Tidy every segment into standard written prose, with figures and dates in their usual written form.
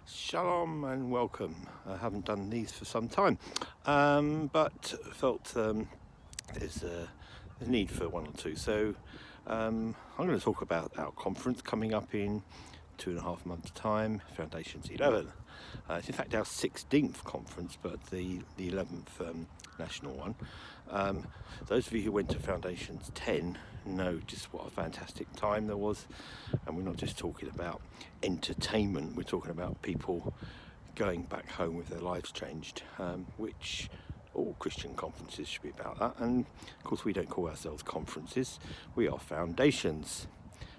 Shalom and welcome. I haven't done these for some time, but felt there's a need for one or two. So I'm going to talk about our conference coming up in 2.5 months' time, Foundations 11. It's in fact our 16th conference, but the 11th national one. Those of you who went to Foundations 10 know just what a fantastic time there was. And we're not just talking about entertainment, we're talking about people going back home with their lives changed, which all Christian conferences should be about that. And of course we don't call ourselves conferences, we are foundations.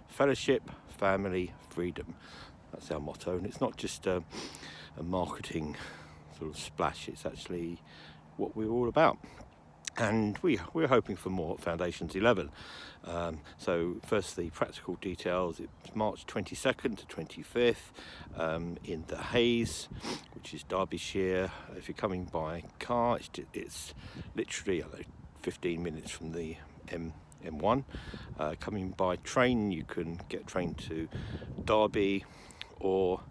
Fellowship, family, freedom. That's our motto, and it's not just a marketing sort of splash, it's actually what we're all about. And we're hoping for more at Foundations 11. So first the practical details. It's March 22nd to 25th in the Hayes, which is Derbyshire. If you're coming by car, it's literally 15 minutes from the M1. Coming by train, you can get a train to Derby or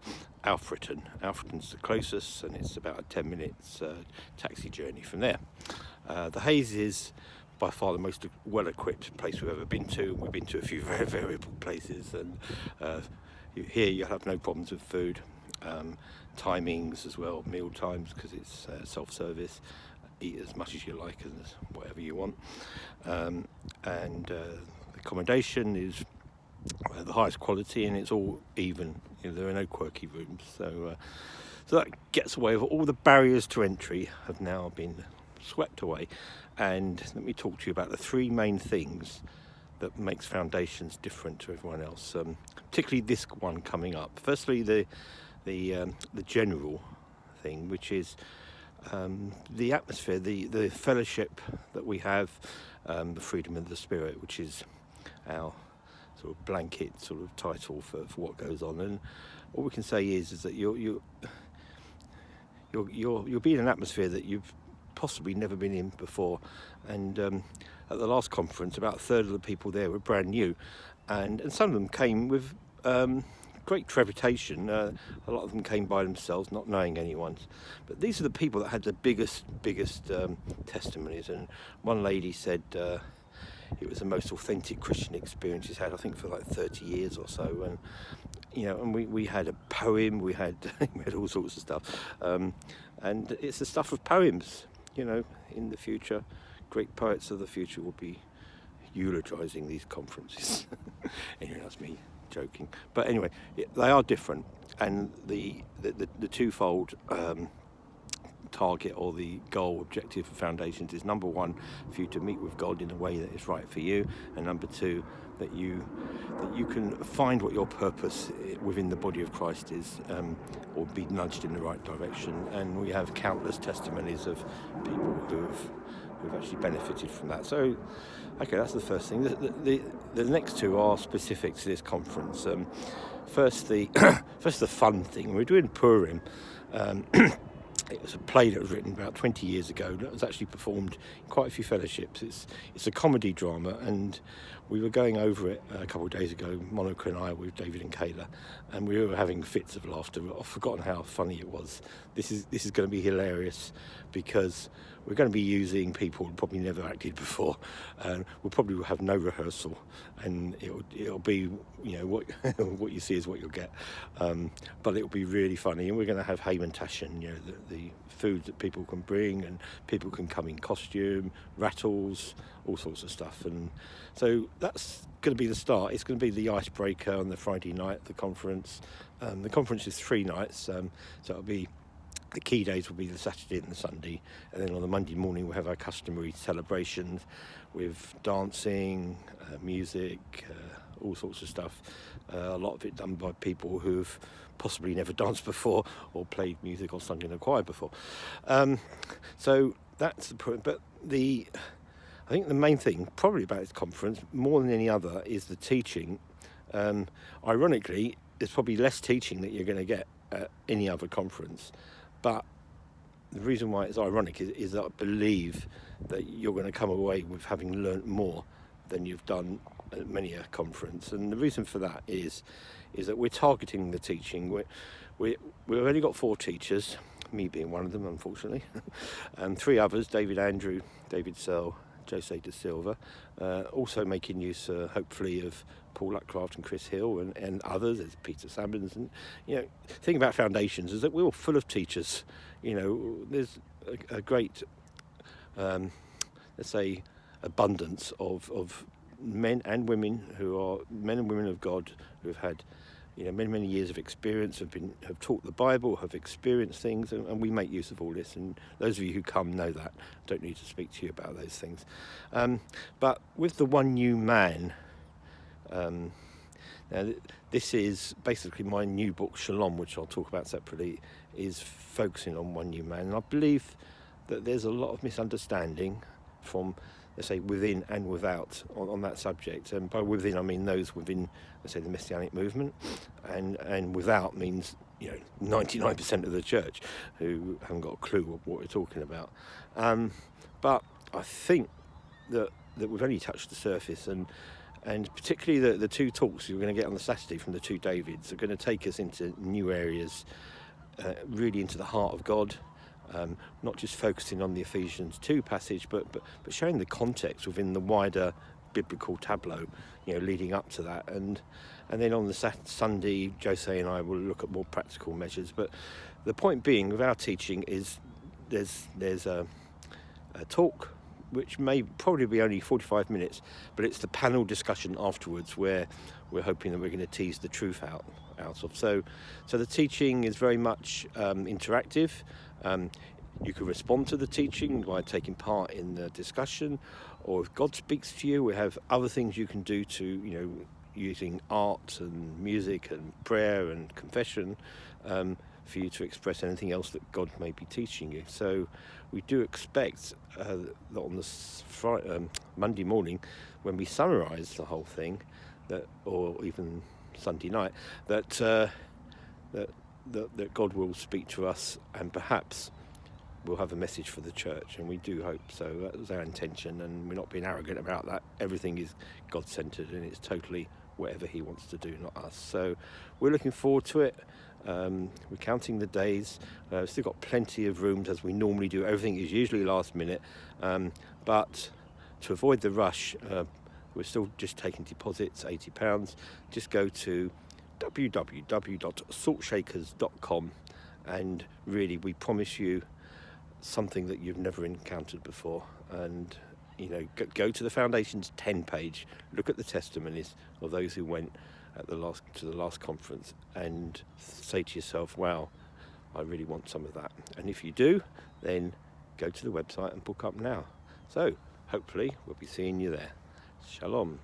Alfreton. Alfreton's the closest, and it's about a 10 minutes taxi journey from there. The Hayes is by far the most well-equipped place we've ever been to. We've been to a few very variable places, and here you'll have no problems with food. Timings as well, meal times, because it's self-service. Eat as much as you like and whatever you want. And accommodation is the highest quality, and it's all even. There are no quirky rooms, so that gets away with all the barriers to entry have now been swept away. And let me talk to you about the three main things that makes Foundations different to everyone else, particularly this one coming up. Firstly, the general thing, which is the atmosphere, the fellowship that we have, the freedom of the spirit, which is our sort of blanket sort of title for what goes on. And all we can say is that you'll be in an atmosphere that you've possibly never been in before. And at the last conference, about a third of the people there were brand new, and some of them came with great trepidation. A lot of them came by themselves, not knowing anyone. But these are the people that had the biggest testimonies. And one lady said it was the most authentic Christian experience she's had, I think, for like 30 years or so. And and we had a poem, we had all sorts of stuff, and it's the stuff of poems. In the future, great poets of the future will be eulogizing these conferences. Anyway, that's me joking. But anyway, they are different, and the twofold target or the goal objective for Foundations is, number one, for you to meet with God in a way that is right for you, and number two, that you can find what your purpose within the body of Christ is, or be nudged in the right direction. And we have countless testimonies of people who've actually benefited from that. So, okay, that's the first thing. The next two are specific to this conference. First, the fun thing. We're doing Purim. It was a play that was written about 20 years ago that was actually performed in quite a few fellowships. It's a comedy drama, and we were going over it a couple of days ago, Monica and I, with David and Kayla, and we were having fits of laughter. I've forgotten how funny it was. This is going to be hilarious, because we're going to be using people who probably never acted before, and we'll probably have no rehearsal, and it'll be, what what you see is what you'll get, but it'll be really funny. And we're going to have Haman Tashin, the food that people can bring, and people can come in costume, rattles, all sorts of stuff. And so that's going to be the start. It's going to be the icebreaker on the Friday night, the conference. The conference is 3 nights, so it'll be, the key days will be the Saturday and the Sunday, and then on the Monday morning we'll have our customary celebrations with dancing, music, all sorts of stuff. A lot of it done by people who've possibly never danced before or played music or sung in a choir before. So that's the point. But I think the main thing probably about this conference, more than any other, is the teaching. Ironically, there's probably less teaching that you're going to get at any other conference. But the reason why it's ironic is that I believe that you're going to come away with having learnt more than you've done at many a conference. And the reason for that is is that we're targeting the teaching. We've only got 4 teachers, me being one of them, unfortunately, and 3 others, David Andrew, David Sell, Jose de Silva, also making use, hopefully, of Paul Luckcraft and Chris Hill and others. There's Peter Sammons. And, the thing about Foundations is that we're all full of teachers. There's a great, let's say, abundance of men and women who are men and women of God who have had many years of experience, have taught the Bible, have experienced things, and we make use of all this. And those of you who come know that. I don't need to speak to you about those things. But with the one new man, now this is basically my new book, Shalom, which I'll talk about separately, is focusing on one new man. And I believe that there's a lot of misunderstanding from, let's say, within and without on that subject. And by within, I mean those within, let's say, the Messianic movement, and without means 99% of the church who haven't got a clue of what we're talking about. But I think that we've only touched the surface, and particularly the 2 talks you're going to get on the Saturday from the 2 Davids are going to take us into new areas, really into the heart of God. Not just focusing on the Ephesians 2 passage, but showing the context within the wider biblical tableau, leading up to that. And then on the Sunday, Jose and I will look at more practical measures. But the point being, with our teaching, is there's a talk which may probably be only 45 minutes, but it's the panel discussion afterwards where we're hoping that we're going to tease the truth out of. So the teaching is very much interactive. You can respond to the teaching by taking part in the discussion, or if God speaks to you, we have other things you can do to, using art and music and prayer and confession, for you to express anything else that God may be teaching you. So we do expect that on this Monday morning, when we summarise the whole thing, or even Sunday night, that God will speak to us, and perhaps we'll have a message for the church, and we do hope so. That was our intention, and we're not being arrogant about that. Everything is God-centred, and it's totally whatever he wants to do, not us. So we're looking forward to it. We're counting the days. We've still got plenty of rooms, as we normally do. Everything is usually last minute, but to avoid the rush, we're still just taking deposits, £80. Just go to www.saltshakers.com, and really we promise you something that you've never encountered before. And go to the Foundation's 10 page, look at the testimonies of those who went to the last conference, and say to yourself, wow, I really want some of that. And if you do, then go to the website and book up now. So hopefully we'll be seeing you there. Shalom.